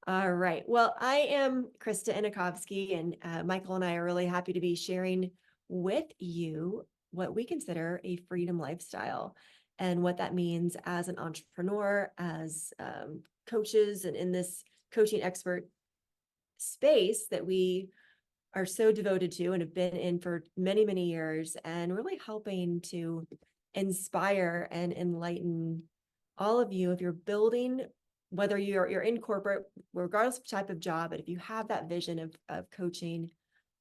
All right. Well, I am Krista Inochovsky, and Michael and I are really happy to be sharing with you what we consider a freedom lifestyle and what that means as an entrepreneur, as coaches, and in this coaching expert space that we are so devoted to and have been in for many, many years, and really helping to inspire and enlighten all of you if you're building, whether you're in corporate, regardless of type of job, but if you have that vision of coaching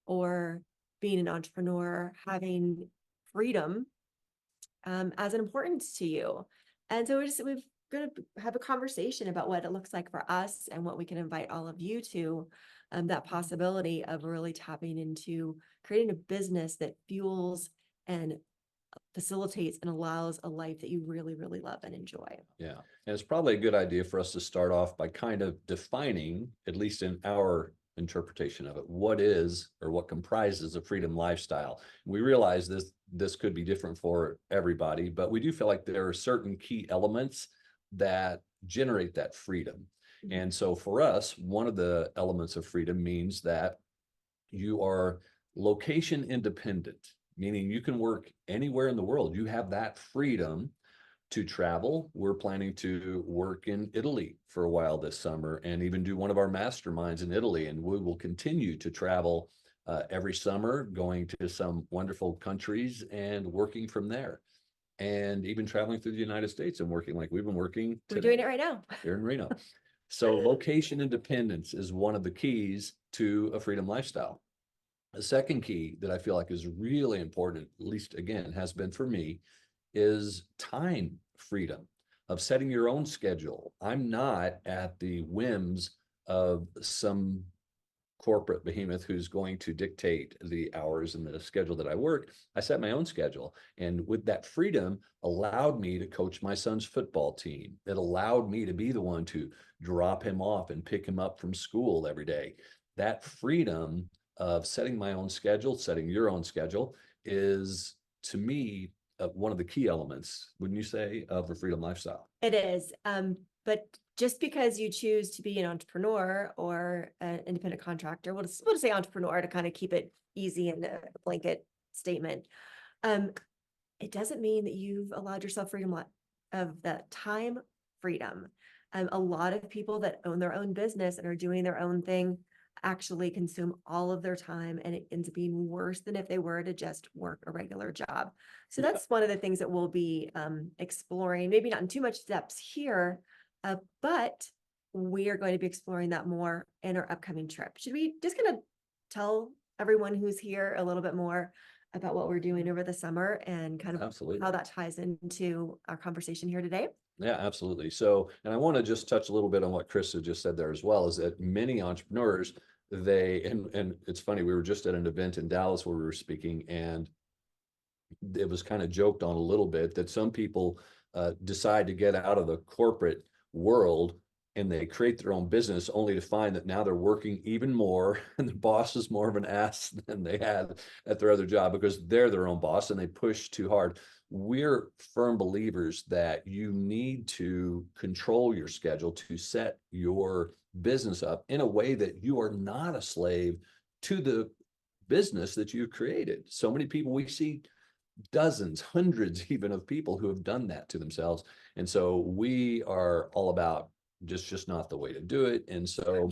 or being an entrepreneur, having freedom as an importance to you. And so we're going to have a conversation about what it looks like for us and what we can invite all of you to, that possibility of really tapping into creating a business that fuels and facilitates and allows a life that you really, really love and enjoy. Yeah. And it's probably a good idea for us to start off by kind of defining, at least in our interpretation of it, what is or what comprises a freedom lifestyle. We realize this could be different for everybody, but we do feel like there are certain key elements that generate that freedom. And so for us, one of the elements of freedom means that you are location independent, meaning you can work anywhere in the world. You have that freedom to travel. We're planning to work in Italy for a while this summer and even do one of our masterminds in Italy. And we will continue to travel every summer, going to some wonderful countries and working from there. And even traveling through the United States and working like we've been working today. We're doing it right now. Here in Reno. So location independence is one of the keys to a freedom lifestyle. The second key that I feel like is really important, at least again, has been for me, is time freedom of setting your own schedule. I'm not at the whims of some corporate behemoth who's going to dictate the hours and the schedule that I work. I set my own schedule. And with that freedom allowed me to coach my son's football team. It allowed me to be the one to drop him off and pick him up from school every day. That freedom of setting my own schedule, setting your own schedule is, to me, one of the key elements, wouldn't you say, of a freedom lifestyle? It is. But just because you choose to be an entrepreneur or an independent contractor, we'll just say entrepreneur to kind of keep it easy and a blanket statement. It doesn't mean that you've allowed yourself freedom of that time freedom. A lot of people that own their own business and are doing their own thing actually consume all of their time, and it ends up being worse than if they were to just work a regular job. So that's one of the things that we'll be exploring, maybe not in too much depth here, but we are going to be exploring that more in our upcoming trip. Should we just kind of tell everyone who's here a little bit more about what we're doing over the summer and kind of Absolutely. how that ties into our conversation here today? Yeah, absolutely. So, and I want to just touch a little bit on what Krista just said there as well, is that many entrepreneurs, and it's funny, we were just at an event in Dallas where we were speaking, and it was kind of joked on a little bit that some people decide to get out of the corporate world and they create their own business only to find that now they're working even more and the boss is more of an ass than they had at their other job because they're their own boss and they push too hard. We're firm believers that you need to control your schedule to set your business up in a way that you are not a slave to the business that you created. So many people, we see dozens, hundreds even of people who have done that to themselves. And so we are all about just not the way to do it. And so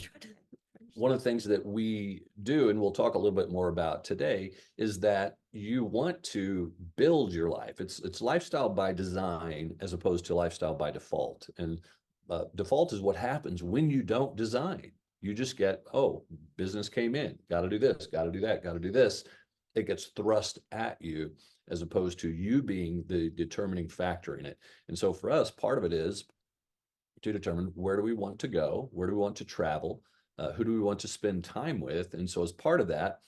one of the things that we do, and we'll talk a little bit more about today, is that you want to build your life. It's lifestyle by design as opposed to lifestyle by default. And default is what happens when you don't design. You just get, oh, business came in, got to do this, got to do that, got to do this. It gets thrust at you as opposed to you being the determining factor in it. And so for us, part of it is to determine where do we want to go, where do we want to travel, who do we want to spend time with. And so as part of that,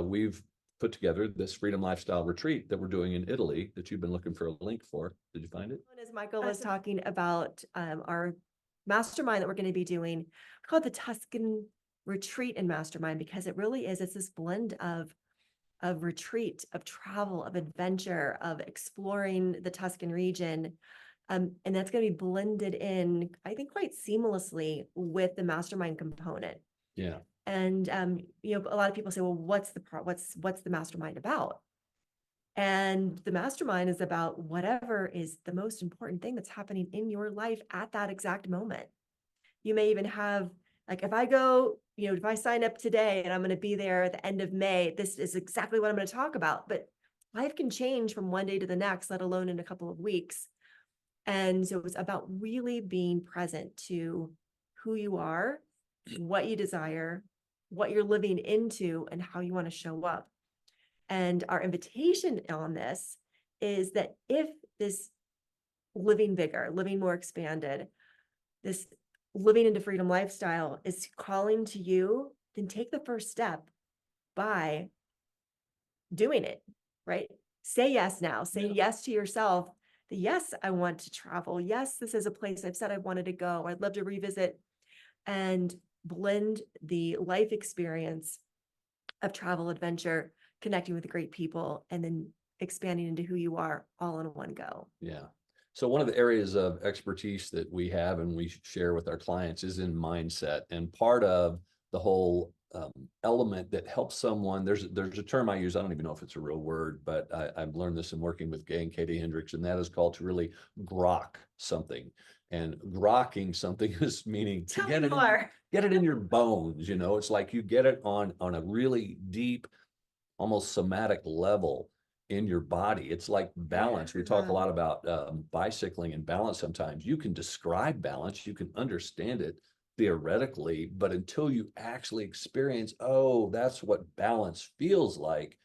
we've put together this freedom lifestyle retreat that we're doing in Italy that you've been looking for a link for. Did you find it? As Michael was talking about our mastermind that we're going to be doing, called the Tuscan Retreat and Mastermind, because it really is, it's this blend of retreat, of travel, of adventure, of exploring the Tuscan region, And that's going to be blended in, I think, quite seamlessly with the mastermind component. Yeah. And a lot of people say, well, what's the mastermind about? And the mastermind is about whatever is the most important thing that's happening in your life at that exact moment. You may even have, like, if I sign up today and I'm going to be there at the end of May, this is exactly what I'm going to talk about. But life can change from one day to the next, let alone in a couple of weeks. And so it's about really being present to who you are, what you desire, what you're living into, and how you want to show up. And our invitation on this is that if this living bigger, living more expanded, this living into freedom lifestyle is calling to you, then take the first step by doing it, right? Say yes now. Say yes to yourself. Yes, I want to travel. Yes, this is a place I've said I wanted to go. I'd love to revisit, and blend the life experience of travel, adventure, connecting with great people, and then expanding into who you are all in one go. Yeah. So one of the areas of expertise that we have and we share with our clients is in mindset. And part of the whole element that helps someone, there's a term I use, I don't even know if it's a real word, but I've learned this in working with Gay and Katie Hendricks, and that is called to really grok something. And grokking something is meaning to get it in your bones. It's like you get it on a really deep, almost somatic level in your body. It's like balance. We talk a lot about bicycling and balance. Sometimes you can describe balance, you can understand it theoretically, but until you actually experience, oh, that's what balance feels like,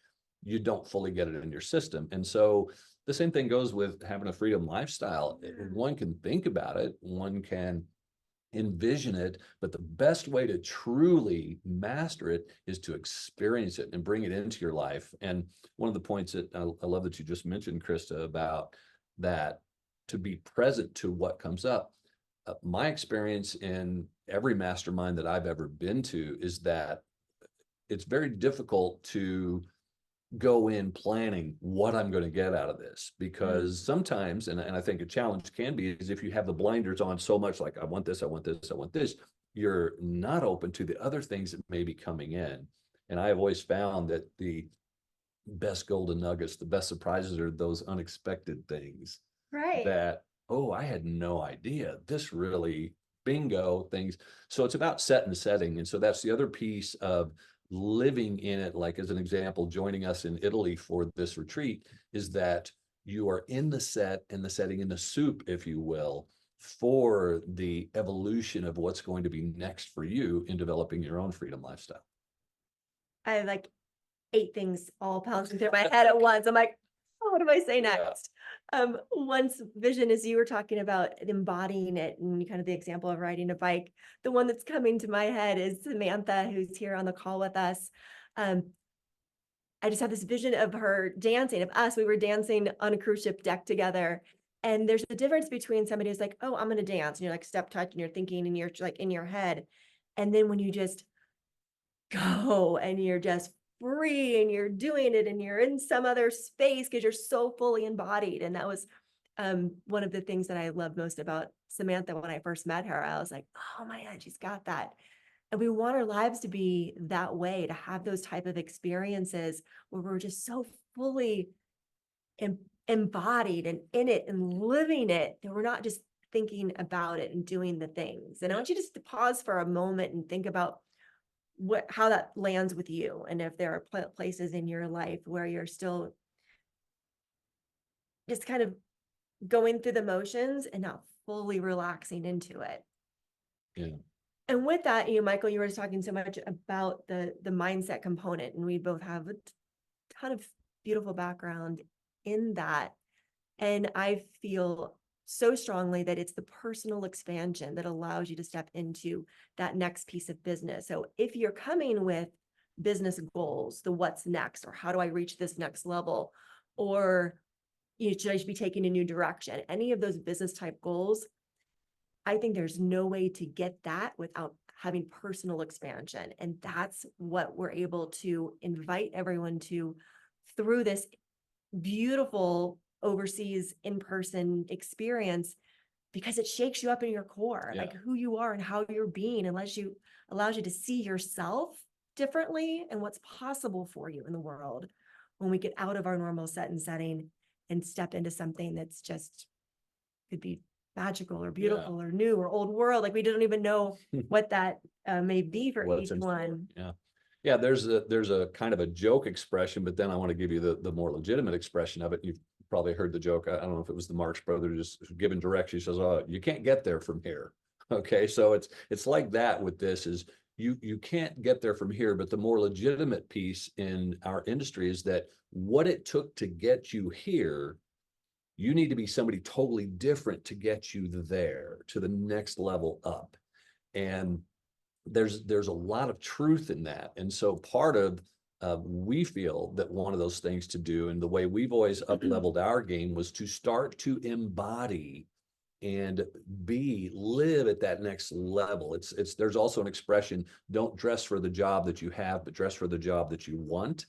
you don't fully get it in your system. And so the same thing goes with having a freedom lifestyle. One can think about it, one can envision it, but the best way to truly master it is to experience it and bring it into your life. And one of the points that I love that you just mentioned, Krista, about that, to be present to what comes up. My experience in every mastermind that I've ever been to is that it's very difficult to go in planning what I'm going to get out of this, because sometimes, and I think a challenge can be, is if you have the blinders on so much, like I want this, I want this, I want this, you're not open to the other things that may be coming in. And I have always found that the best golden nuggets, the best surprises are those unexpected things. Right. That, oh, I had no idea this really, bingo things. So it's about set and setting. And so that's the other piece of living in it. Like, as an example, joining us in Italy for this retreat is that you are in the set and the setting, in the soup, if you will, for the evolution of what's going to be next for you in developing your own freedom lifestyle. I have like 8 things all bouncing through my head at once. I'm like, oh, what do I say next? One's vision, as you were talking about embodying it, and kind of the example of riding a bike. The one that's coming to my head is Samantha, who's here on the call with us. I just have this vision of her dancing, of us. We were dancing on a cruise ship deck together. And there's a difference between somebody who's like, oh, I'm going to dance. And you're like step touch and you're thinking and you're like in your head. And then when you just go and you're just free and you're doing it and you're in some other space because you're so fully embodied. And that was one of the things that I loved most about Samantha when I first met her. I was like, oh my God, she's got that. And we want our lives to be that way, to have those type of experiences where we're just so fully embodied and in it and living it, that we're not just thinking about it and doing the things. And I want you just to pause for a moment and think about how that lands with you. And if there are places in your life where you're still just kind of going through the motions and not fully relaxing into it. Yeah. And with that, Michael, you were just talking so much about the mindset component, and we both have a ton of beautiful background in that. And I feel so strongly that it's the personal expansion that allows you to step into that next piece of business. So if you're coming with business goals, the what's next, or how do I reach this next level, or should I be taking a new direction, any of those business type goals, I think there's no way to get that without having personal expansion. And that's what we're able to invite everyone to through this beautiful overseas in-person experience, because it shakes you up in your core, Yeah. like who you are and how you're being, allows you to see yourself differently and what's possible for you in the world when we get out of our normal set and setting and step into something that's just could be magical or beautiful or new or old world. Like we don't even know what that may be for What each it's in store. one. Yeah. Yeah, there's a kind of a joke expression, but then I want to give you the more legitimate expression of it. You've probably heard the joke. I don't know if it was the Marx brother just giving directions. He says, "Oh, you can't get there from here." Okay, so it's like that with this is you can't get there from here, but the more legitimate piece in our industry is that what it took to get you here, you need to be somebody totally different to get you there to the next level up. And there's a lot of truth in that. And so part of we feel that one of those things to do, and the way we've always up leveled our game, was to start to embody and live at that next level. It's there's also an expression, don't dress for the job that you have, but dress for the job that you want.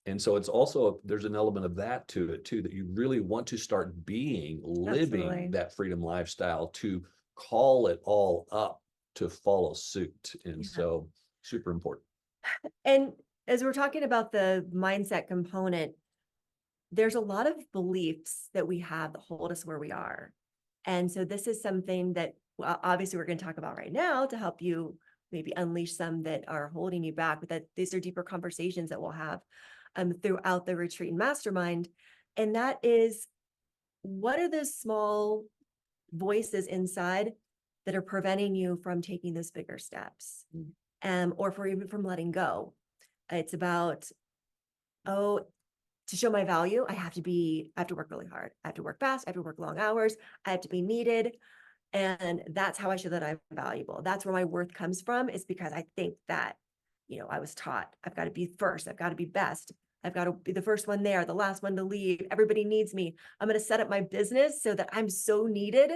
And so it's also, there's an element of that to it too, that you really want to start living Absolutely. that freedom lifestyle, to call it all up, to follow suit. And Yeah. so super important. And as we're talking about the mindset component, there's a lot of beliefs that we have that hold us where we are. And so this is something that, well, obviously we're going to talk about right now to help you maybe unleash some that are holding you back, but that these are deeper conversations that we'll have throughout the retreat and mastermind. And that is, what are those small voices inside that are preventing you from taking those bigger steps, or even from letting go? It's about, oh, to show my value, I have to work really hard. I have to work fast. I have to work long hours. I have to be needed. And that's how I show that I'm valuable. That's where my worth comes from, is because I think that, I was taught I've got to be first. I've got to be best. I've got to be the first one there, the last one to leave. Everybody needs me. I'm going to set up my business so that I'm so needed,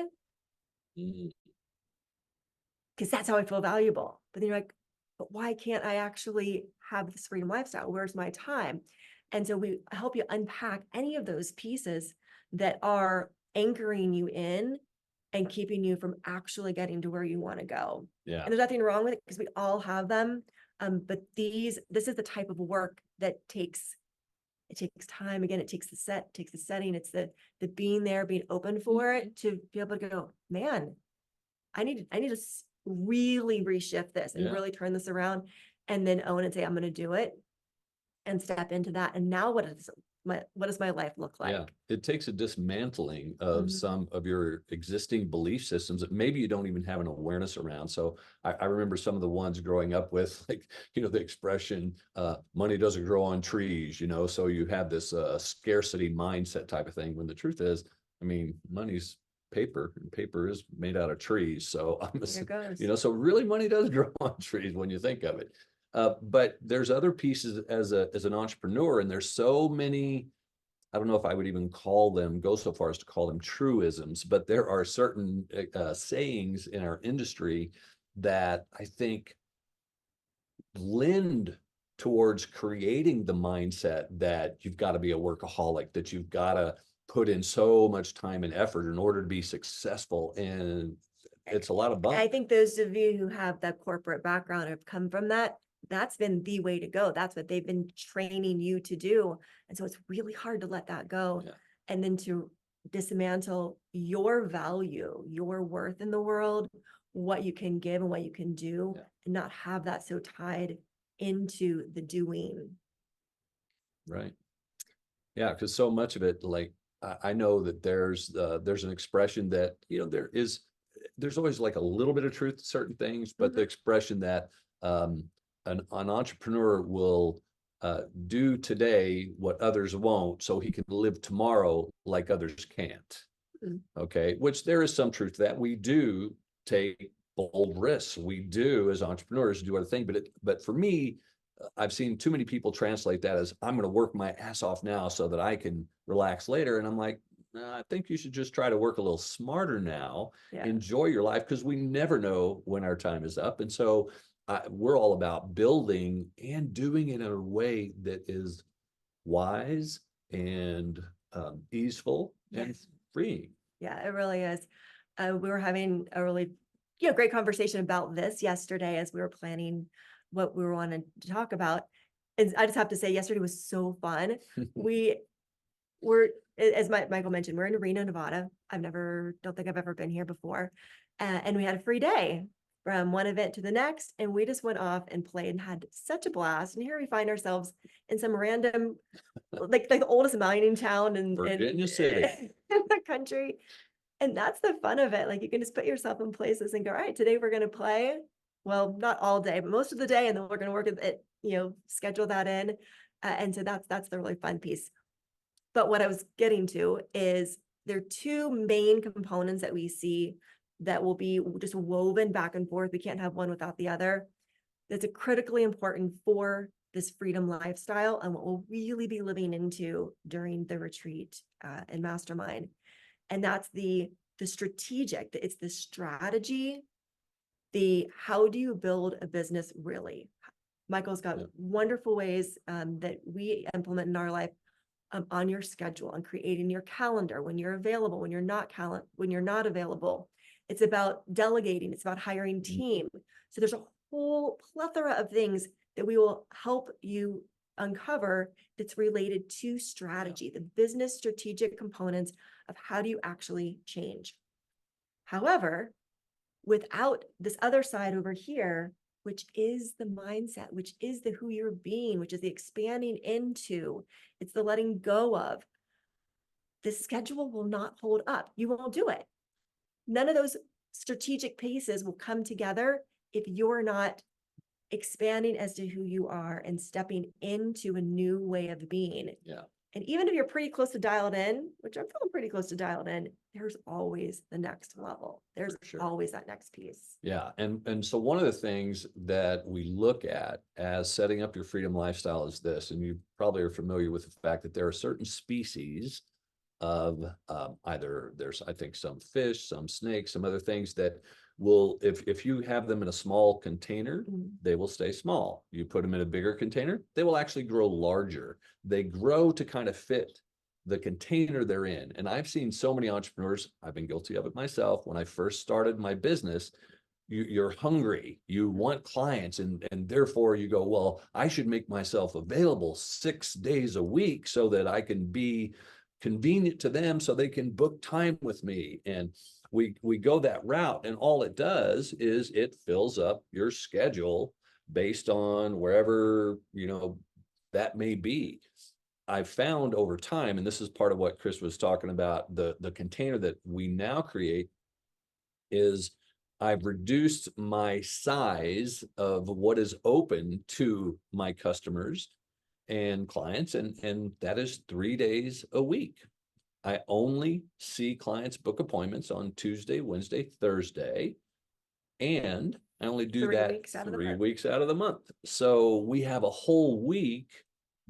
because that's how I feel valuable. But then you're like, but why can't I actually have this freedom lifestyle? Where's my time? And so we help you unpack any of those pieces that are anchoring you in and keeping you from actually getting to where you want to go. Yeah. And there's nothing wrong with it, because we all have them. But this is the type of work that takes time. Again, it takes the setting. It's the being there, being open for it, to be able to go, man, I need to really reshift this and really turn this around, and then own and say, I'm going to do it, and step into that. And now what does my life look like? Yeah, it takes a dismantling of some of your existing belief systems that maybe you don't even have an awareness around. So I remember some of the ones growing up with, like, the expression, money doesn't grow on trees, so you have this scarcity mindset type of thing, when the truth is, I mean, money's paper, and paper is made out of trees. So There it goes. so really money does grow on trees when you think of it. But there's other pieces as an entrepreneur, and there's so many, I don't know if I would even go so far as to call them truisms, but there are certain sayings in our industry that I think lend towards creating the mindset that you've got to be a workaholic, that you've got to put in so much time and effort in order to be successful. And it's a lot of bump. I think those of you who have that corporate background have come from that. That's been the way to go. That's what they've been training you to do. And so it's really hard to let that go. Yeah. And then to dismantle your value, your worth in the world, what you can give and what you can do, and not have that so tied into the doing. Right. Yeah, because so much of it, like, I know that there's an expression that, there's always like a little bit of truth to certain things, but the expression that an entrepreneur will do today what others won't, so he can live tomorrow like others can't. Okay, which there is some truth to that. We do take bold risks. We do, as entrepreneurs, do our thing. But for me, I've seen too many people translate that as, I'm going to work my ass off now so that I can relax later. And I'm like, I think you should just try to work a little smarter now. Enjoy your life, because we never know when our time is up. And so we're all about building and doing it in a way that is wise and easeful and freeing. Yeah, it really is. we were having a really, great conversation about this yesterday as we were planning what we wanted to talk about. And I just have to say, yesterday was so fun. We were, as Michael mentioned, we're in Reno, Nevada. Don't think I've ever been here before. And we had a free day from one event to the next. And we just went off and played and had such a blast. And here we find ourselves in some random, like the oldest mining town in Virginia City. in the country. And that's the fun of it. Like you can just put yourself in places and go, all right, today we're going to play. Well, not all day, but most of the day. And then we're going to work at it, schedule that in. And so that's the really fun piece. But what I was getting to is there are two main components that we see that will be just woven back and forth. We can't have one without the other. That's critically important for this freedom lifestyle and what we'll really be living into during the retreat and Mastermind. And that's the strategic, it's the strategy, the how do you build a business really? Michael's got wonderful ways that we implement in our life on your schedule, on creating your calendar, when you're available, when you're not available. It's about delegating, it's about hiring team. So there's a whole plethora of things that we will help you uncover that's related to strategy, the business strategic components of how do you actually change. However, without this other side over here, which is the mindset, which is the who you're being, which is the expanding into, it's the letting go of, the schedule will not hold up. You won't do it. None of those strategic pieces will come together if you're not expanding as to who you are and stepping into a new way of being. Yeah. And even if you're pretty close to dialed in, which I'm feeling pretty close to dialed in, there's always the next level. There's always that next piece. Yeah. And so one of the things that we look at as setting up your freedom lifestyle is this, and you probably are familiar with the fact that there are certain species of either there's, I think, some fish, some snakes, some other things that will, if you have them in a small container, they will stay small. You put them in a bigger container, they will actually grow larger. They grow to kind of fit the container they're in. And I've seen so many entrepreneurs, I've been guilty of it myself. When I first started my business, you're hungry, you want clients, and therefore you go, well, I should make myself available 6 days a week so that I can be convenient to them so they can book time with me. And we go that route, and all it does is it fills up your schedule based on wherever, that may be. I've found over time, and this is part of what Chris was talking about, the container that we now create is I've reduced my size of what is open to my customers and clients, and that is 3 days a week. I only see clients book appointments on Tuesday, Wednesday, Thursday, and I only do that 3 weeks out of the month. So we have a whole week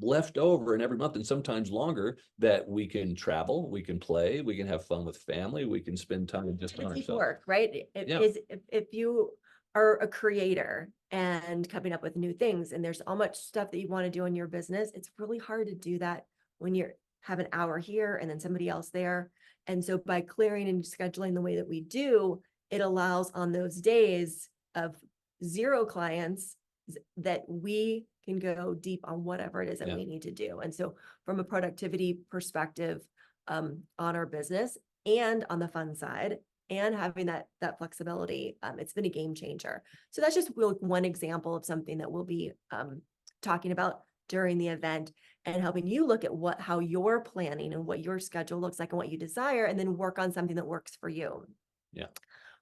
left over in every month, and sometimes longer, that we can travel, we can play, we can have fun with family, we can spend time just on ourselves. Work, right? If you are a creator and coming up with new things, and there's so much stuff that you want to do in your business, it's really hard to do that when you have an hour here and then somebody else there. And so by clearing and scheduling the way that we do, it allows on those days of 0 clients that we can go deep on whatever it is that we need to do. And so from a productivity perspective, on our business and on the fun side, and having that flexibility, it's been a game changer. So that's just one example of something that we'll be talking about during the event, and helping you look at how you're planning and what your schedule looks like and what you desire, and then work on something that works for you. Yeah.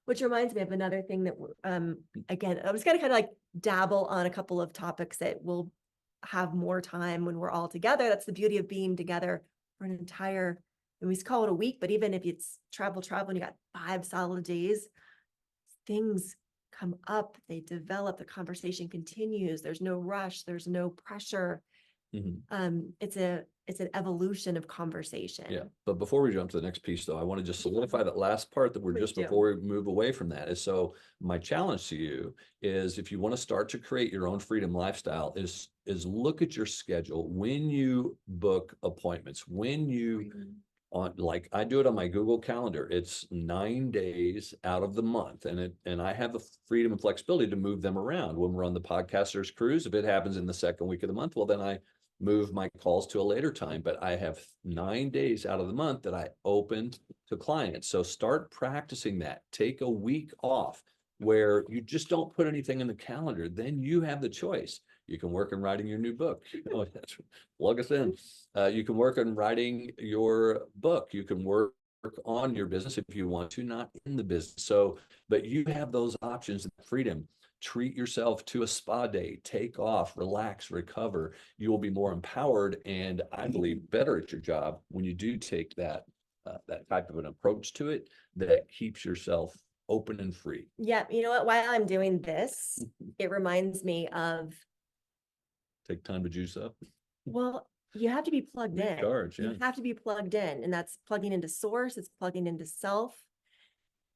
Which reminds me of another thing that, again, I was going to kind of like dabble on a couple of topics that we'll have more time when we're all together. That's the beauty of being together for an entire, and we call it a week, but even if it's travel, and you got 5 solid days, things come up, they develop, the conversation continues. There's no rush, there's no pressure. It's an evolution of conversation. Yeah. But before we jump to the next piece, though, I want to just solidify that last part that we're just before we move away from that. Is so my challenge to you is, if you want to start to create your own freedom lifestyle, is look at your schedule when you book appointments, when you on, like I do it on my Google Calendar. It's 9 days out of the month, and I have the freedom and flexibility to move them around. When we're on the podcasters cruise, if it happens in the second week of the month, well, then I move my calls to a later time. But I have 9 days out of the month that I open to clients. So start practicing that. Take a week off where you just don't put anything in the calendar. Then you have the choice. You can work on writing your new book. Oh, that's, plug us in. You can work on writing your book. You can work on your business if you want to, not in the business. So, but you have those options and freedom. Treat yourself to a spa day, take off, relax, recover. You will be more empowered and I believe better at your job when you do take that type of an approach to it that keeps yourself open and free. Yeah, you know what? While I'm doing this, it reminds me of, Take time to juice up. well, you have to be plugged in. Recharge, yeah. You have to be plugged in, and that's plugging into source, it's plugging into self.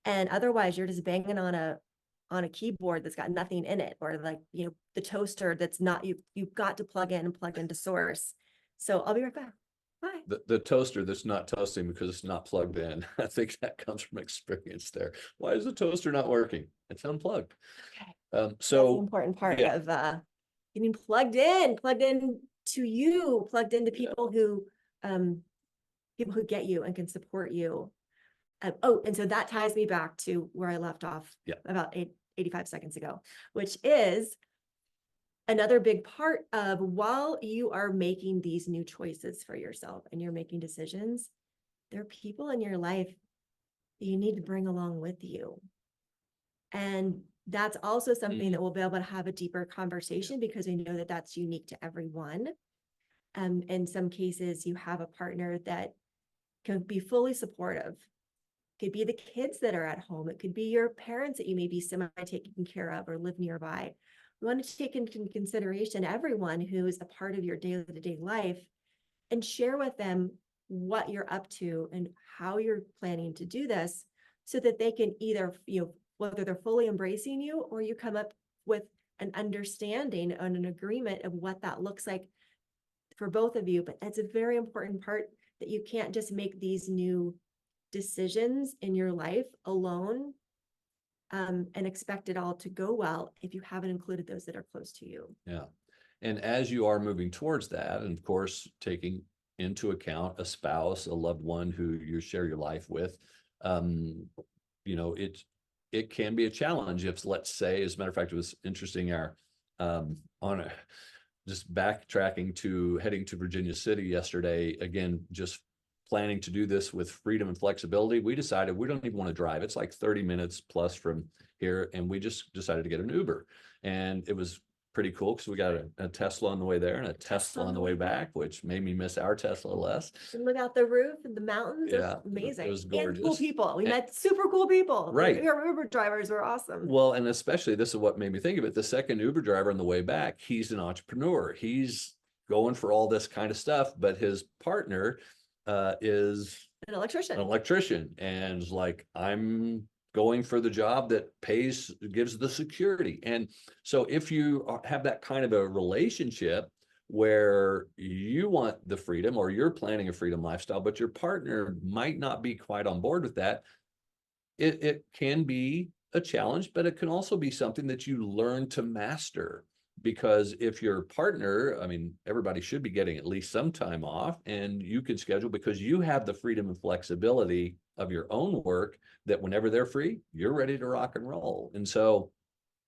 And otherwise you're just banging on a keyboard that's got nothing in it, or like, you know, the toaster that's not, you've got to plug in and plug into source. So I'll be right back. Bye. The toaster that's not toasting because it's not plugged in. I think that comes from experience there. Why is the toaster not working? It's unplugged. Okay. So that's the important part yeah. of getting plugged in to you, plugged into people who get you and can support you. Oh, and so that ties me back to where I left off about 85 seconds ago, which is another big part of, while you are making these new choices for yourself and you're making decisions, there are people in your life that you need to bring along with you. And that's also something that we'll be able to have a deeper conversation, because we know that that's unique to everyone. In some cases, you have a partner that can be fully supportive. It could be the kids that are at home. It could be your parents that you may be semi-taking care of or live nearby. We want to take into consideration everyone who is a part of your day-to-day life and share with them what you're up to and how you're planning to do this, so that they can either, you know, whether they're fully embracing you or you come up with an understanding and an agreement of what that looks like for both of you. But that's a very important part, that you can't just make these new decisions in your life alone and expect it all to go well if you haven't included those that are close to you. Yeah. And as you are moving towards that, and of course, taking into account a spouse, a loved one who you share your life with, you know, it can be a challenge if, let's say, as a matter of fact, it was interesting, just backtracking to heading to Virginia City yesterday, again, just planning to do this with freedom and flexibility. We decided we don't even want to drive. It's like 30 minutes plus from here. And we just decided to get an Uber. And it was pretty cool because we got a Tesla on the way there and a Tesla on the way back, which made me miss our Tesla less. And look out the roof and the mountains. Yeah, it was amazing. It was gorgeous. And cool people. We met super cool people. Right. Your Uber drivers were awesome. Well, and especially, this is what made me think of it. The second Uber driver on the way back, he's an entrepreneur. He's going for all this kind of stuff, but his partner is an electrician. And is like, I'm going for the job that pays, gives the security. And so if you have that kind of a relationship where you want the freedom, or you're planning a freedom lifestyle, but your partner might not be quite on board with that, it can be a challenge, but it can also be something that you learn to master. Because if your partner, I mean, everybody should be getting at least some time off, and you can schedule, because you have the freedom and flexibility of your own work, that whenever they're free, you're ready to rock and roll. And so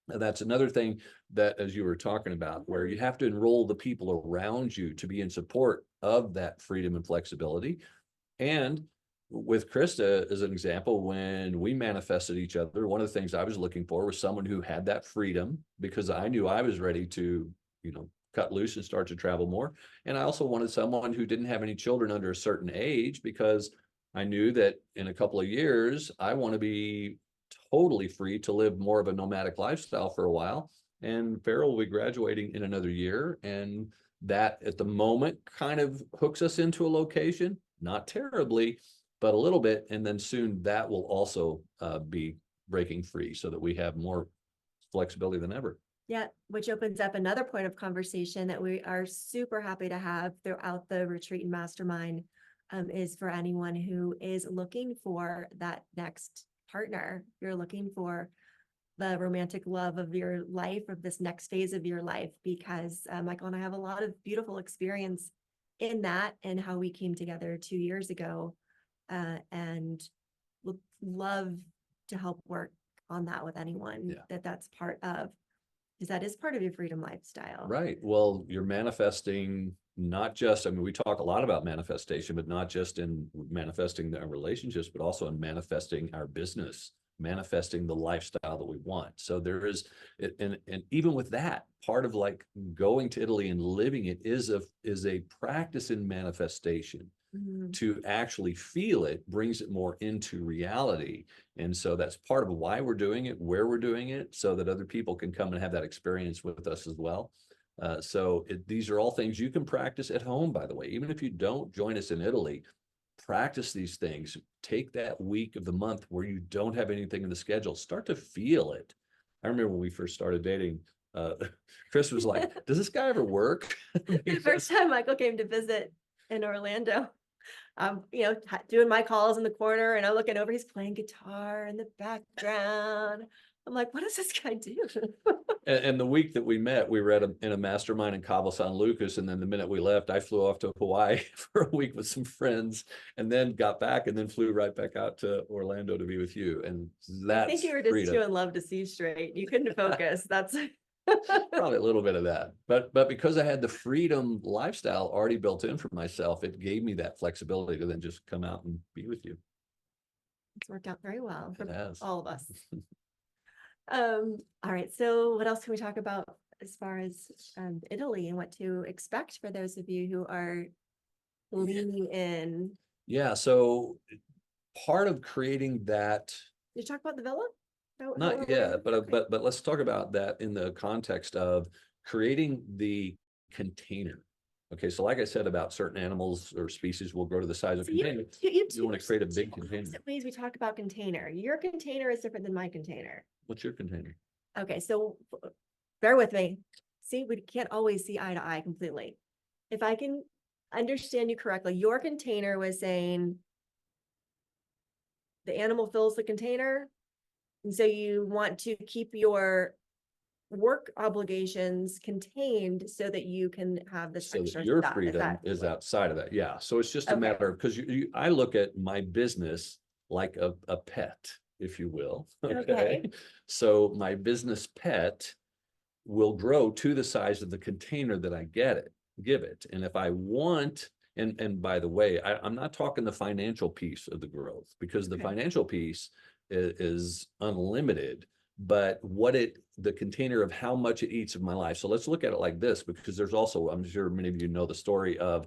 that's another thing that, as you were talking about, where you have to enroll the people around you to be in support of that freedom and flexibility. And with Krista, as an example, when we manifested each other, one of the things I was looking for was someone who had that freedom, because I knew I was ready to, you know, cut loose and start to travel more. And I also wanted someone who didn't have any children under a certain age, because I knew that in a couple of years, I want to be totally free to live more of a nomadic lifestyle for a while. And Farrell will be graduating in another year. And that at the moment kind of hooks us into a location, not terribly, but a little bit. And then soon that will also be breaking free, so that we have more flexibility than ever. Yeah, which opens up another point of conversation that we are super happy to have throughout the retreat and mastermind, is for anyone who is looking for that next partner. You're looking for the romantic love of your life, of this next phase of your life, because Michael and I have a lot of beautiful experience in that and how we came together 2 years ago, and would love to help work on that with anyone that's part of, because that is part of your freedom lifestyle. Right. Well, you're manifesting not just, I mean, we talk a lot about manifestation, but not just in manifesting our relationships, but also in manifesting our business, manifesting the lifestyle that we want. So there is, and even with that, part of like going to Italy and living it is a practice in manifestation. To actually feel it brings it more into reality. And so that's part of why we're doing it, where we're doing it, so that other people can come and have that experience with us as well. These are all things you can practice at home, by the way. Even if you don't join us in Italy, practice these things. Take that week of the month where you don't have anything in the schedule. Start to feel it. I remember when we first started dating, Chris was like, does this guy ever work? The first time Michael came to visit in Orlando, doing my calls in the corner, and I'm looking over, he's playing guitar in the background. I'm like, what does this guy do? And the week that we met, we were in a mastermind in Cabo San Lucas. And then the minute we left, I flew off to Hawaii for a week with some friends, and then got back and then flew right back out to Orlando to be with you. And that's I think you were just freedom. too in love to see straight. You couldn't focus. That's Probably a little bit of that, but because I had the freedom lifestyle already built in for myself, it gave me that flexibility to then just come out and be with you. It's worked out very well for has. all of us. All right. So what else can we talk about as far as Italy and what to expect for those of you who are leaning in? Yeah. So part of creating that. Did you talk about the villa? Not yet, but let's talk about that in the context of creating the container. Okay, so like I said about certain animals or species will grow to the size of container. You want to create a big container. Ways we talk about container. Your container is different than my container. What's your container? Okay, so bear with me. See, we can't always see eye to eye completely. If I can understand you correctly, your container was saying the animal fills the container. And so you want to keep your work obligations contained so that you can have this So extra that your stuff. freedom is outside of that. Yeah. So it's just a matter of, because I look at my business like a pet, if you will. Okay. So my business pet will grow to the size of the container that I give it. And if I want, and by the way, I'm not talking the financial piece of the growth, because the financial piece is unlimited, but the container of how much it eats of my life. So let's look at it like this, because there's also, I'm sure many of you know the story of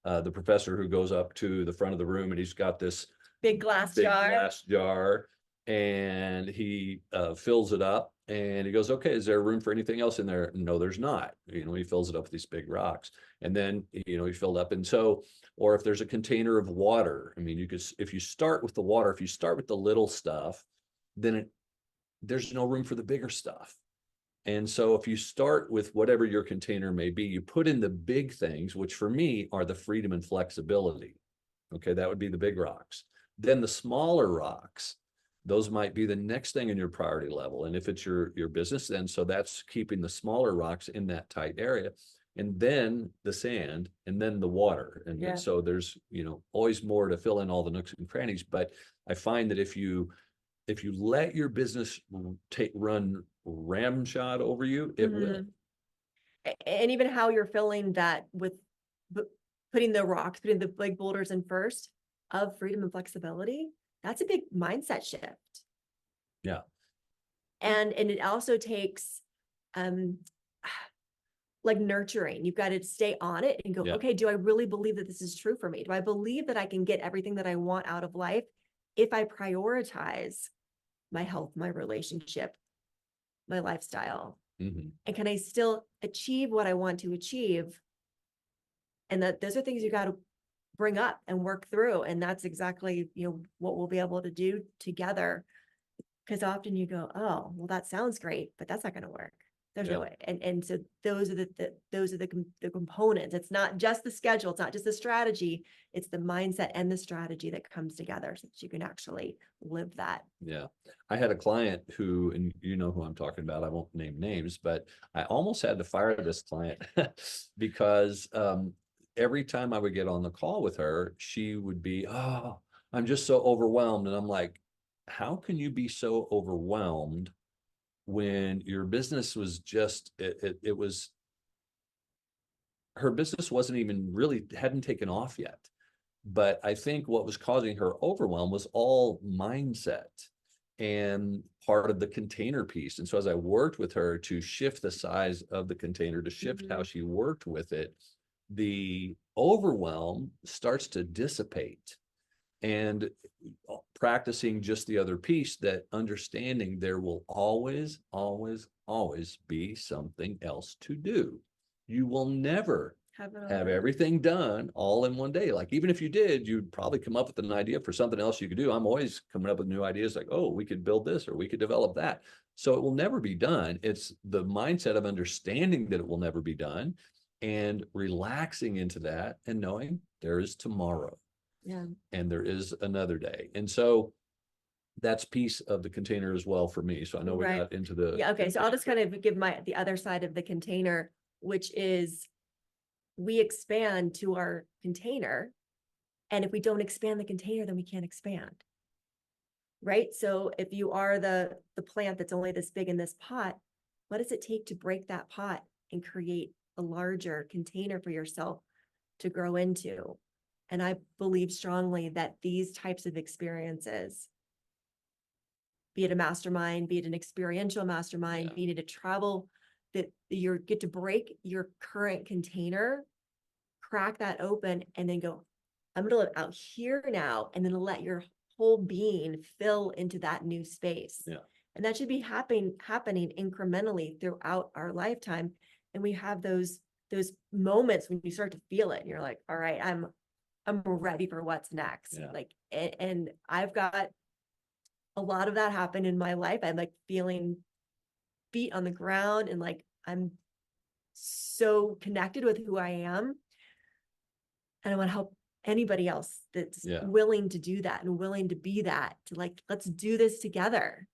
the professor who goes up to the front of the room and he's got this big glass jar, and he fills it up and he goes, okay, is there room for anything else in there? No, there's not. He fills it up with these big rocks, and then he filled up. And so, or if there's a container of water, I mean, if you start with the water, if you start with the little stuff, then there's no room for the bigger stuff. And so if you start with whatever your container may be, you put in the big things, which for me are the freedom and flexibility. Okay, that would be the big rocks. Then the smaller rocks, those might be the next thing in your priority level. And if it's your business, then so that's keeping the smaller rocks in that tight area. And then the sand, and then the water. And so there's, always more to fill in all the nooks and crannies. But I find that if you let your business run ramshot over you, it will. And even how you're filling that with putting the big boulders in first of freedom and flexibility, that's a big mindset shift. Yeah. And it also takes like nurturing. You've got to stay on it and go, okay, do I really believe that this is true for me? Do I believe that I can get everything that I want out of life if I prioritize my health, my relationship, my lifestyle? And can I still achieve what I want to achieve? And those are things you got to bring up and work through. And that's exactly, what we'll be able to do together. Because often you go, oh, well, that sounds great, but that's not going to work. There's Yeah. no way. And so those are the components. It's not just the schedule. It's not just the strategy. It's the mindset and the strategy that comes together so that you can actually live that. Yeah. I had a client who, and you know who I'm talking about, I won't name names, but I almost had to fire this client because every time I would get on the call with her, she would be, oh, I'm just so overwhelmed. And I'm like, how can you be so overwhelmed when your business was just, it was, her business wasn't even really, hadn't taken off yet. But I think what was causing her overwhelm was all mindset and part of the container piece. And so as I worked with her to shift the size of the container, to shift how she worked with it, the overwhelm starts to dissipate. And practicing just the other piece, that understanding there will always, always, always be something else to do. You will never have everything done all in one day. Like, even if you did, you'd probably come up with an idea for something else you could do. I'm always coming up with new ideas like, oh, we could build this or we could develop that. So it will never be done. It's the mindset of understanding that it will never be done and relaxing into that and knowing there is tomorrow. Yeah. And there is another day. And so that's piece of the container as well for me. So I know we got into the. Yeah. Okay. So I'll just kind of give the other side of the container, which is we expand to our container. And if we don't expand the container, then we can't expand. Right. So if you are the plant that's only this big in this pot, what does it take to break that pot and create a larger container for yourself to grow into? And I believe strongly that these types of experiences, be it a mastermind, be it an experiential mastermind, be it a travel, that you get to break your current container, crack that open, and then go, I'm going to live out here now, and then let your whole being fill into that new space. Yeah. And that should be happening incrementally throughout our lifetime. And we have those moments when you start to feel it and you're like, all right, I'm ready for what's next. Yeah. Like, and I've got a lot of that happen in my life. I'm like feeling feet on the ground and like, I'm so connected with who I am. And I want to help anybody else that's willing to do that and willing to be that, to like, let's do this together.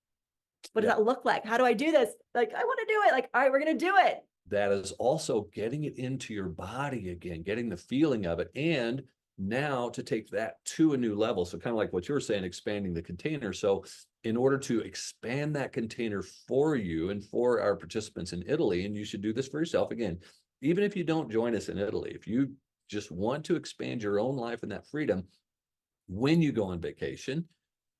What does that look like? How do I do this? Like, I want to do it. Like, all right, we're going to do it. That is also getting it into your body again, getting the feeling of it. And now to take that to a new level. So kind of like what you were saying, expanding the container. So in order to expand that container for you and for our participants in Italy, and you should do this for yourself again, even if you don't join us in Italy, if you just want to expand your own life and that freedom, when you go on vacation,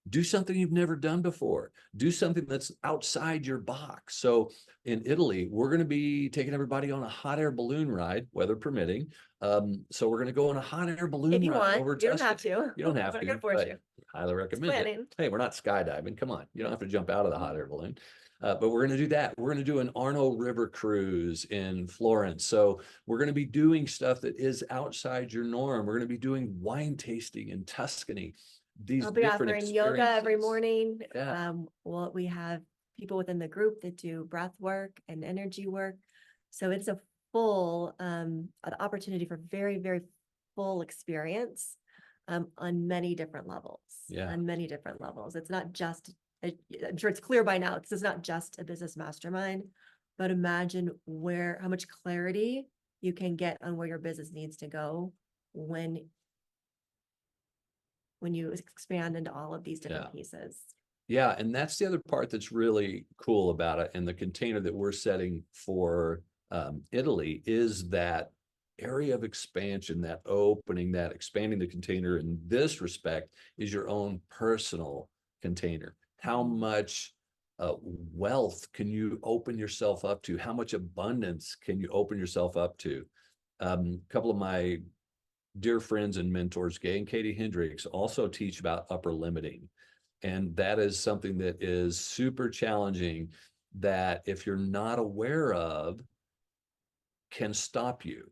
do something you've never done before. Do something that's outside your box. So in Italy, we're going to be taking everybody on a hot air balloon ride, weather permitting. So we're going to go on a hot air balloon if you ride want, over you don't have to. You don't have I'm to. not gonna force you. Highly recommend it. Hey, we're not skydiving. Come on. You don't have to jump out of the hot air balloon. But we're going to do that. We're going to do an Arno River cruise in Florence. So we're going to be doing stuff that is outside your norm. We're going to be doing wine tasting in Tuscany. I'll be offering yoga every morning. Well, we have people within the group that do breath work and energy work. So it's a full an opportunity for very, very full experience on many different levels. On many different levels. It's not just, I'm sure it's clear by now, this is not just a business mastermind, but imagine how much clarity you can get on where your business needs to go when you expand into all of these different pieces. Yeah. And that's the other part that's really cool about it. And the container that we're setting for Italy is that area of expansion, that opening, that expanding the container in this respect is your own personal container. How much wealth can you open yourself up to? How much abundance can you open yourself up to? A couple of my dear friends and mentors, Gay and Katie Hendricks, also teach about upper limiting. And that is something that is super challenging, that if you're not aware of, can stop you.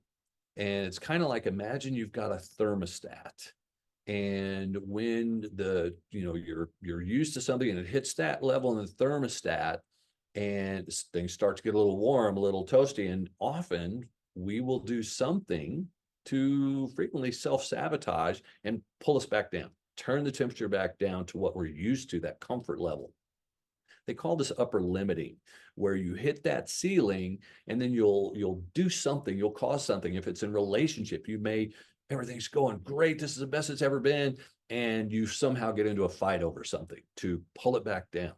And it's kind of like, imagine you've got a thermostat, and when you're used to something and it hits that level in the thermostat, and things start to get a little warm, a little toasty, and often we will do something to frequently self-sabotage and pull us back down, turn the temperature back down to what we're used to, that comfort level. They call this upper limiting, where you hit that ceiling and then you'll do something, you'll cause something. If it's in relationship, everything's going great, this is the best it's ever been, and you somehow get into a fight over something to pull it back down.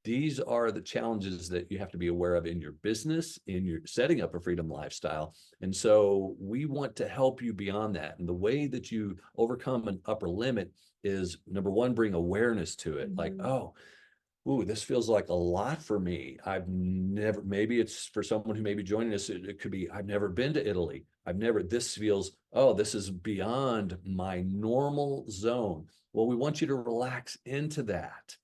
These are the challenges that you have to be aware of in your business, in your setting up a freedom lifestyle. And so we want to help you beyond that. And the way that you overcome an upper limit is, number one, bring awareness to it. Like, oh, ooh, this feels like a lot for me. Maybe it's for someone who may be joining us, it could be, I've never been to Italy. This feels, oh, this is beyond my normal zone. Well, we want you to relax into that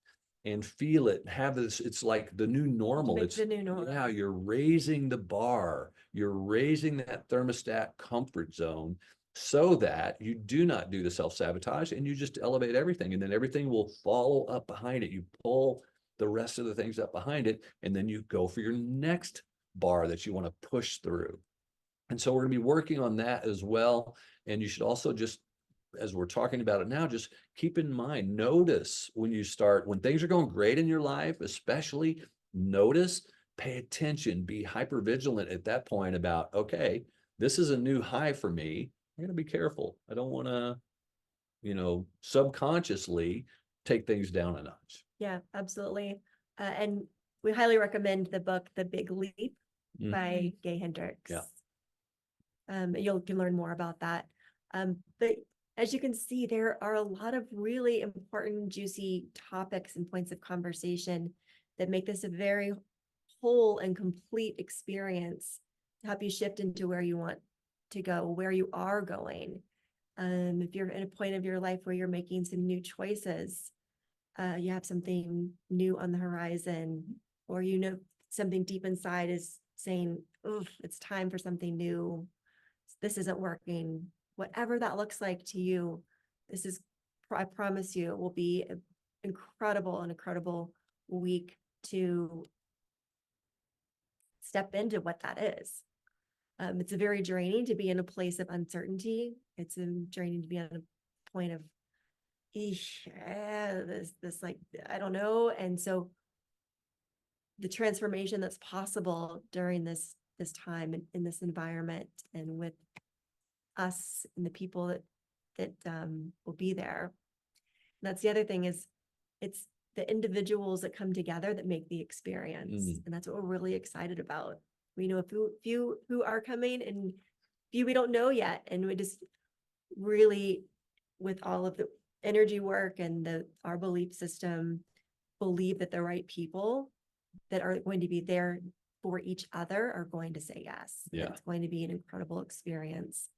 and feel it, have this, it's like the new normal. It's the new normal. Yeah, you're raising the bar, you're raising that thermostat comfort zone so that you do not do the self-sabotage and you just elevate everything, and then everything will follow up behind it. You pull the rest of the things up behind it, and then you go for your next bar that you want to push through. And so we're going to be working on that as well. And you should also just, as we're talking about it now, just keep in mind, notice when things are going great in your life, especially notice, pay attention, be hyper vigilant at that point about, okay, this is a new high for me. I'm going to be careful. I don't want to, subconsciously take things down a notch. Yeah, absolutely. And we highly recommend the book, The Big Leap by Gay Hendricks. Yeah. You can learn more about that. But as you can see, there are a lot of really important, juicy topics and points of conversation that make this a very whole and complete experience to help you shift into where you want to go, where you are going. If you're at a point of your life where you're making some new choices, you have something new on the horizon, or something deep inside is saying, "Oof, it's time for something new. This isn't working." Whatever that looks like to you, I promise you, it will be an incredible week to step into what that is. It's very draining to be in a place of uncertainty. It's draining to be on a point of, this like, I don't know. And so the transformation that's possible during this time in this environment and with us and the people that will be there. And that's the other thing, is it's the individuals that come together that make the experience. And that's what we're really excited about. We know a few who are coming and few we don't know yet. And we just really, with all of the energy work and our belief system, believe that the right people that are going to be there for each other are going to say yes. Yeah. It's going to be an incredible experience.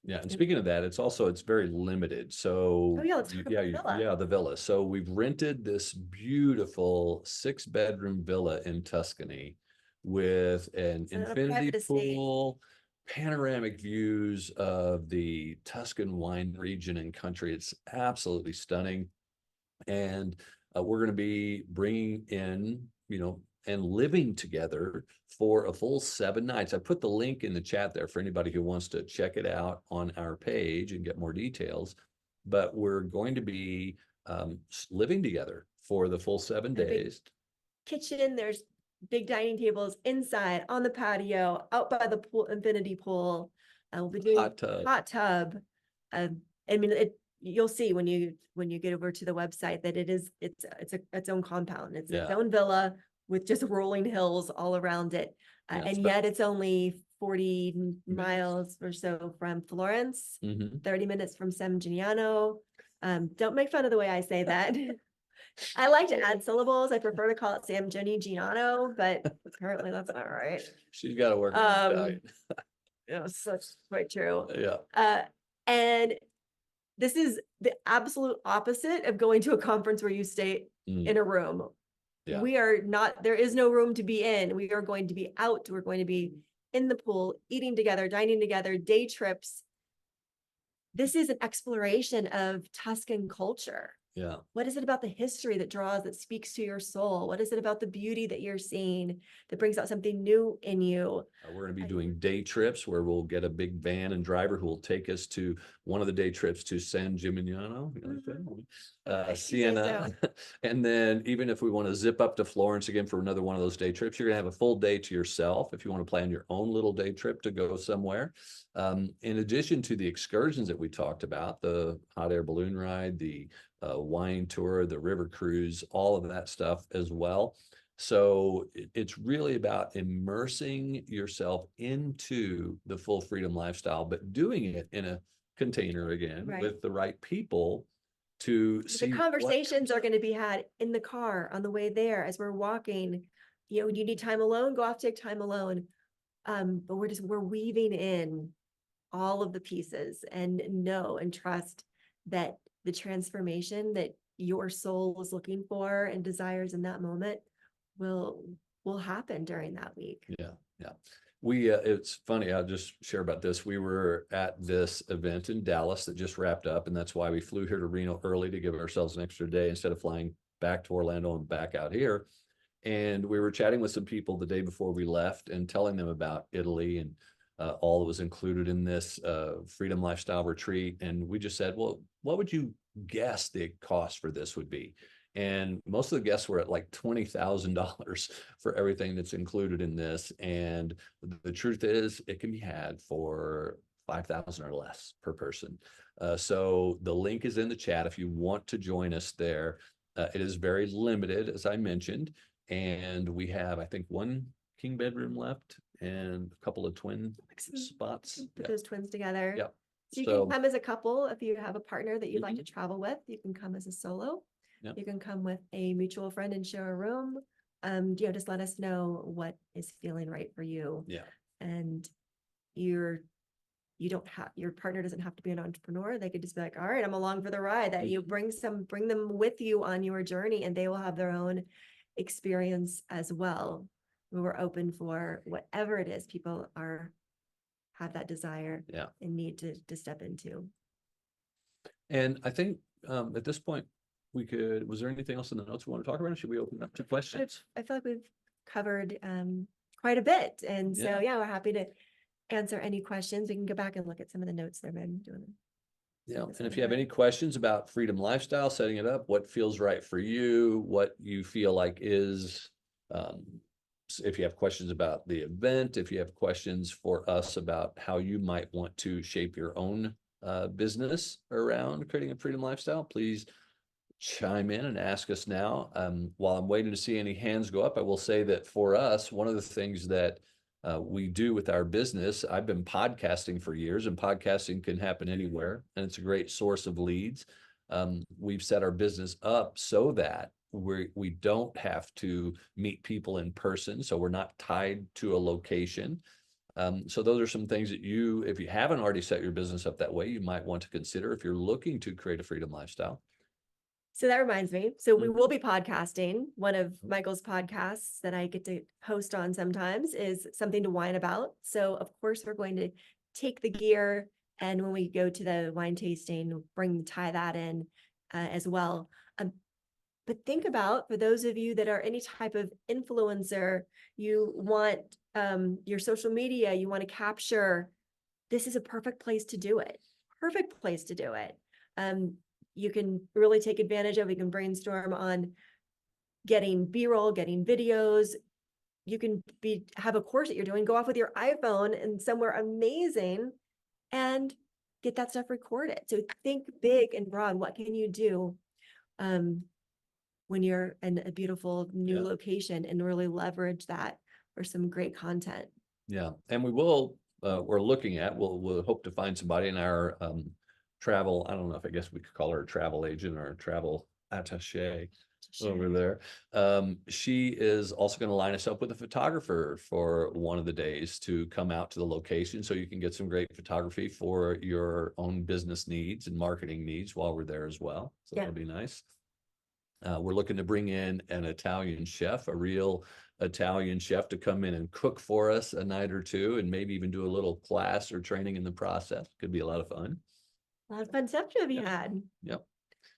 Yeah, and speaking of that, it's very limited. So let's talk about the villa. The villa. So we've rented this beautiful 6-bedroom villa in Tuscany with an infinity pool, panoramic views of the Tuscan wine region and country. It's absolutely stunning. And we're going to be bringing in, and living together for a full 7 nights. I put the link in the chat there for anybody who wants to check it out on our page and get more details. But we're going to be living together for the full 7 days. Kitchen, there's big dining tables inside, on the patio, out by the pool, infinity pool. We'll be doing hot tub. You'll see when you get over to the website that it's its own compound. It's its own villa with just rolling hills all around it. And yet it's only 40 miles or so from Florence, 30 minutes from San Gimignano. Don't make fun of the way I say that. I like to add syllables. I prefer to call it San Gimignano, but apparently that's not right. She's got to work on it. Such quite true. Yeah. And this is the absolute opposite of going to a conference where you stay in a room. Yeah. We are not, there is no room to be in. We are going to be out. We're going to be in the pool, eating together, dining together, day trips. This is an exploration of Tuscan culture. Yeah. What is it about the history that draws, that speaks to your soul? What is it about the beauty that you're seeing that brings out something new in you? We're going to be I- doing day trips where we'll get a big van and driver who will take us to one of the day trips to San Gimignano, you like that? I say Siena. And then even if we want to zip up to Florence again for another one of those day trips, you're going to have a full day to yourself if you want to plan your own little day trip to go somewhere. In addition to the excursions that we talked about, the hot air balloon ride, the wine tour, the river cruise, all of that stuff as well. So it's really about immersing yourself into the full freedom lifestyle, but doing it in a container again Right. with the right people to The see conversations are going to be had in the car on the way there as we're walking. You need time alone, go off, take time alone. But we're weaving in all of the pieces and know and trust that the transformation that your soul is looking for and desires in that moment will happen during that week. Yeah, yeah. It's funny, I'll just share about this. We were at this event in Dallas that just wrapped up, and that's why we flew here to Reno early to give ourselves an extra day instead of flying back to Orlando and back out here. And we were chatting with some people the day before we left and telling them about Italy and all that was included in this freedom lifestyle retreat. And we just said, well, what would you guess the cost for this would be? And most of the guests were at like $20,000 for everything that's included in this. And the truth is, it can be had for 5,000 or less per person. So the link is in the chat if you want to join us there. It is very limited, as I mentioned, and we have, I think, one king bedroom left and a couple of twin spots. Put those twins together. Yep. So you can come as a couple if you have a partner that you'd like to travel with. You can come as a solo. Yep. You can come with a mutual friend and share a room. Just let us know what is feeling right for you. Yeah. And you don't have, your partner doesn't have to be an entrepreneur. They could just be like, all right, I'm along for the ride. That you bring them with you on your journey, and they will have their own experience as well. We were open for whatever it is people have that desire and need to step into. And I think at this point was there anything else in the notes we want to talk about? Or should we open up to questions? I feel like we've covered quite a bit. And so, we're happy to answer any questions. We can go back and look at some of the notes they've been doing. Yeah. And if you have any questions about freedom lifestyle, setting it up, what feels right for you, what you feel like is, if you have questions about the event, if you have questions for us about how you might want to shape your own business around creating a freedom lifestyle, please chime in and ask us now. While I'm waiting to see any hands go up, I will say that for us, one of the things that we do with our business, I've been podcasting for years, and podcasting can happen anywhere, and it's a great source of leads. We've set our business up so that we don't have to meet people in person, so we're not tied to a location. So those are some things that if you haven't already set your business up that way, you might want to consider if you're looking to create a freedom lifestyle. So that reminds me. So we will be podcasting. One of Michael's podcasts that I get to host on sometimes is Something to Wine About. So of course we're going to take the gear, and when we go to the wine tasting, tie that in as well. But think about, for those of you that are any type of influencer, you want your social media, you want to capture, this is a perfect place to do it. Perfect place to do it. You can really take advantage of, you can brainstorm on getting B-roll, getting videos. You can have a course that you're doing, go off with your iPhone and somewhere amazing and get that stuff recorded. So think big and broad. What can you do when you're in a beautiful new location, and really leverage that for some great content? Yeah. And we're looking at, we'll hope to find somebody in our travel. I don't know if I guess we could call her a travel agent or a travel attaché over there. She is also going to line us up with a photographer for one of the days to come out to the location, so you can get some great photography for your own business needs and marketing needs while we're there as well. So that'll be nice. We're looking to bring in an Italian chef, a real Italian chef, to come in and cook for us a night or two, and maybe even do a little class or training in the process. Could be a lot of fun. A lot of fun stuff to be had. Yep.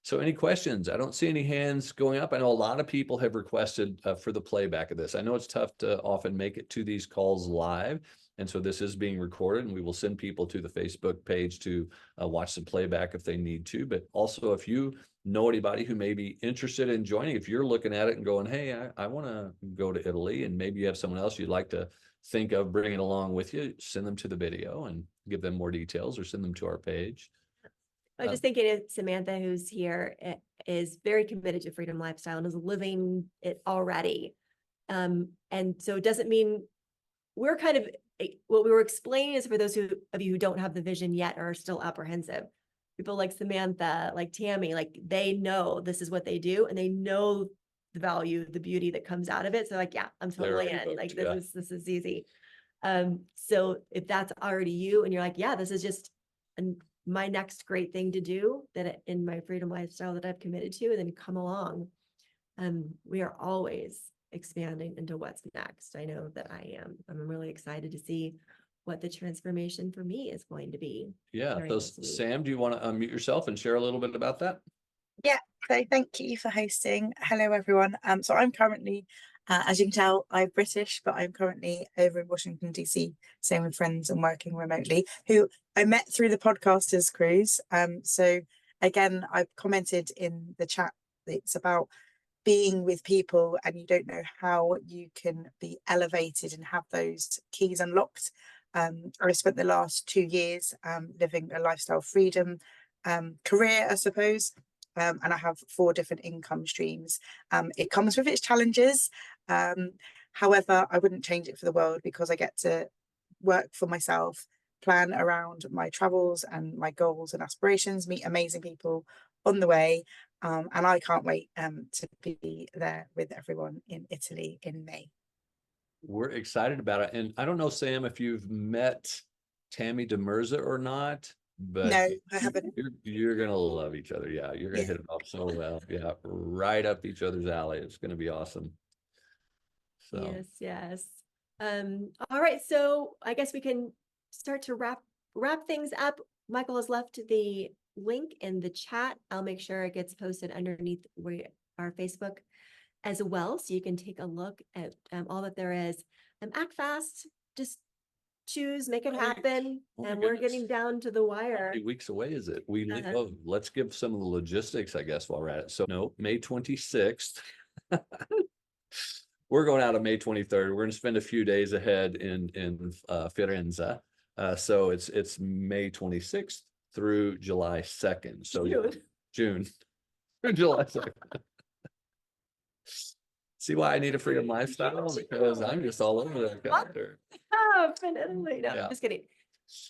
So any questions? I don't see any hands going up. I know a lot of people have requested for the playback of this. I know it's tough to often make it to these calls live. And so this is being recorded, and we will send people to the Facebook page to watch some playback if they need to. But also, if you know anybody who may be interested in joining, if you're looking at it and going, hey, I want to go to Italy, and maybe you have someone else you'd like to think of bringing along with you, send them to the video and give them more details, or send them to our page. I was just thinking of Samantha, who's here, is very committed to freedom lifestyle and is living it already. And so it doesn't mean we're kind of, what we were explaining is for those of you who don't have the vision yet or are still apprehensive. People like Samantha, like Tammy, like they know this is what they do, and they know the value, the beauty that comes out of it. So like, yeah, I'm totally in. Hooked, Like yeah. this is easy. So if that's already you, and you're like, yeah, this is just my next great thing to do that in my freedom lifestyle that I've committed to, then come along. We are always expanding into what's next. I know that I am. I'm really excited to see what the transformation for me is going to be. Yeah. during So this week. Sam, do you want to unmute yourself and share a little bit about that? Yeah, so thank you for hosting. Hello, everyone. So I'm currently, as you can tell, I'm British, but I'm currently over in Washington, DC, staying with friends and working remotely, who I met through the podcasters cruise. So again, I've commented in the chat that it's about being with people, and you don't know how you can be elevated and have those keys unlocked. I spent the last 2 years living a lifestyle freedom career, I suppose. And I have 4 different income streams. It comes with its challenges. However, I wouldn't change it for the world, because I get to work for myself, plan around my travels and my goals and aspirations, meet amazing people on the way. And I can't wait to be there with everyone in Italy in May. We're excited about it. And I don't know, Sam, if you've met Tammy DeMerza or not, but No, I haven't. you're gonna love each other. Yeah, you're gonna hit it off so well. Yeah, right up each other's alley. It's gonna be awesome. So Yes. All right. So I guess we can start to wrap things up. Michael has left the link in the chat. I'll make sure it gets posted underneath our Facebook as well, so you can take a look at all that there is. Act fast. Just choose, make it happen. Oh my and we're goodness. getting down to the how wire. many weeks away is it? Let's give some of the logistics, I guess, while we're at it. So no, May 26th. We're going out on May 23rd. We're going to spend a few days ahead in Firenze. So it's May 26th through July 2nd. So June through July 2nd. See why I need a freedom lifestyle? Because I'm just all over the calendar. Oh, in Italy. No, Yeah. just kidding.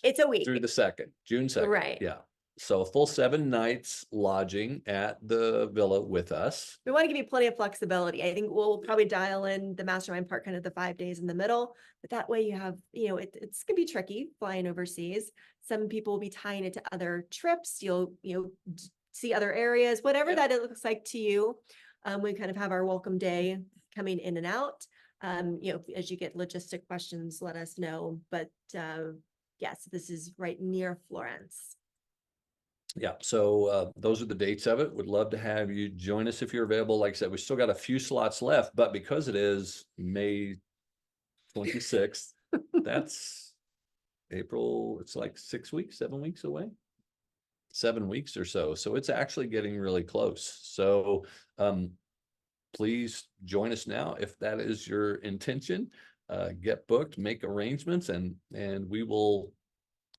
It's a week. Through the 2nd, June 2nd. Right. Yeah. So a full 7 nights lodging at the villa with us. We want to give you plenty of flexibility. I think we'll probably dial in the mastermind part, kind of the 5 days in the middle, but that way you have, it's gonna be tricky flying overseas. Some people will be tying it to other trips. You'll, see other areas, whatever Yeah. that it looks like to you. We kind of have our welcome day coming in and out. As you get logistic questions, let us know. But yes, this is right near Florence. Yeah, so those are the dates of it. Would love to have you join us if you're available. Like I said, we still got a few slots left, but because it is May 26th, that's April, it's like 6 weeks, 7 weeks away. 7 weeks or so. So it's actually getting really close. So please join us now if that is your intention. Get booked, make arrangements, and we will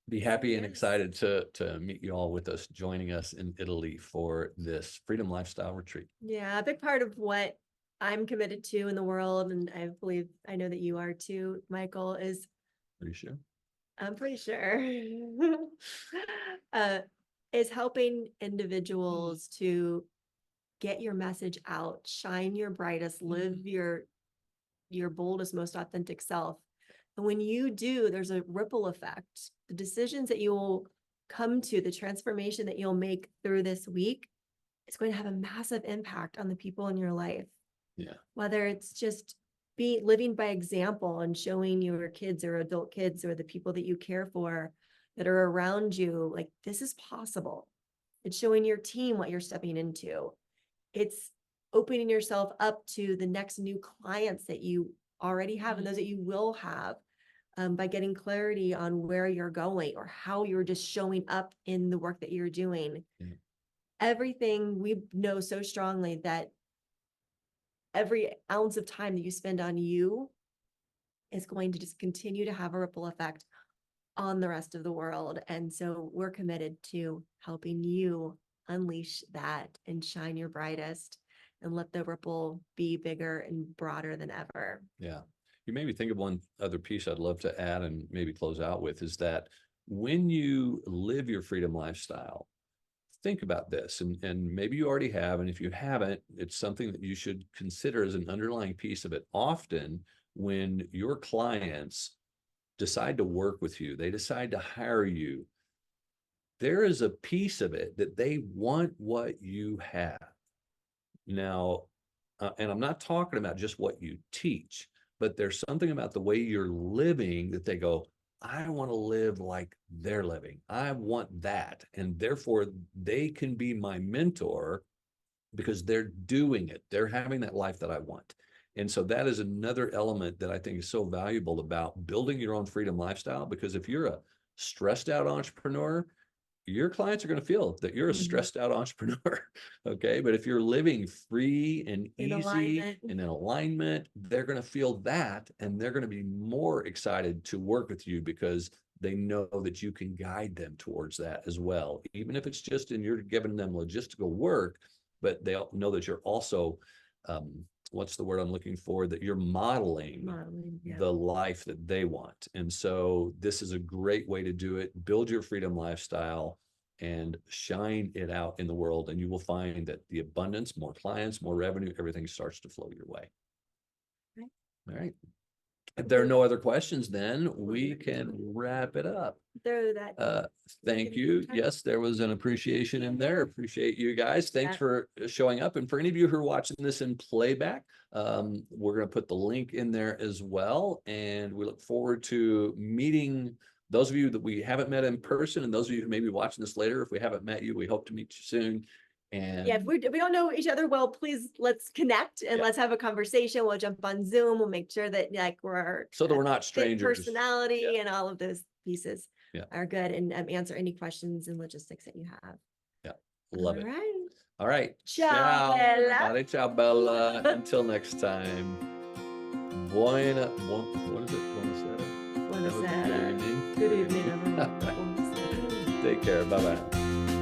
be happy and excited to meet you all with us, joining us in Italy for this Freedom Lifestyle Retreat. Yeah, a big part of what I'm committed to in the world, and I know that you are too, Michael, is Are you sure? I'm pretty sure is helping individuals to get your message out, shine your brightest, live your boldest, most authentic self. And when you do, there's a ripple effect. The decisions that you will come to, the transformation that you'll make through this week, is going to have a massive impact on the people in your life. Yeah. Whether it's just living by example and showing your kids or adult kids or the people that you care for that are around you, like, this is possible. It's showing your team what you're stepping into. It's opening yourself up to the next new clients that you already have and those that you will have, by getting clarity on where you're going or how you're just showing up in the work that you're doing. Yeah. Everything we know so strongly that every ounce of time that you spend on you is going to just continue to have a ripple effect on the rest of the world. And so we're committed to helping you unleash that and shine your brightest and let the ripple be bigger and broader than ever. Yeah. You made me think of one other piece I'd love to add and maybe close out with, is that when you live your freedom lifestyle, think about this, and maybe you already have, and if you haven't, it's something that you should consider as an underlying piece of it. Often when your clients decide to work with you, they decide to hire you, there is a piece of it that they want what you have. Now, and I'm not talking about just what you teach, but there's something about the way you're living that they go, I want to live like they're living. I want that. And therefore they can be my mentor because they're doing it. They're having that life that I want. And so that is another element that I think is so valuable about building your own freedom lifestyle, because if you're a stressed out entrepreneur, your clients are going to feel that you're a stressed out entrepreneur. Okay. But if you're living free and easy and in alignment, they're going to feel that, and they're going to be more excited to work with you because they know that you can guide them towards that as well. Even if it's just in you're giving them logistical work, but they know that you're also, what's the word I'm looking for? That you're modeling the life that they want. And so this is a great way to do it. Build your freedom lifestyle and shine it out in the world. And you will find that the abundance, more clients, more revenue, everything starts to flow your way. Right. All right. If there are no other questions, then we can wrap it up. Thank you. Yes, there was an appreciation in there. Appreciate you guys. Thanks for showing up. And for any of you who are watching this in playback, we're going to put the link in there as well. And we look forward to meeting those of you that we haven't met in person, and those of you who may be watching this later. If we haven't met you, we hope to meet you soon. And if we don't know each other well, please let's connect and let's have a conversation. We'll jump on Zoom. We'll make sure that we're so that we're not strangers. Personality and all of those pieces are good, and answer any questions and logistics that you have. Yeah, love it. Right. All right. Ciao, Bella. Ciao, Bella. Until next time. What is it? Buonasera. Good evening, everyone. Take care. Bye-bye.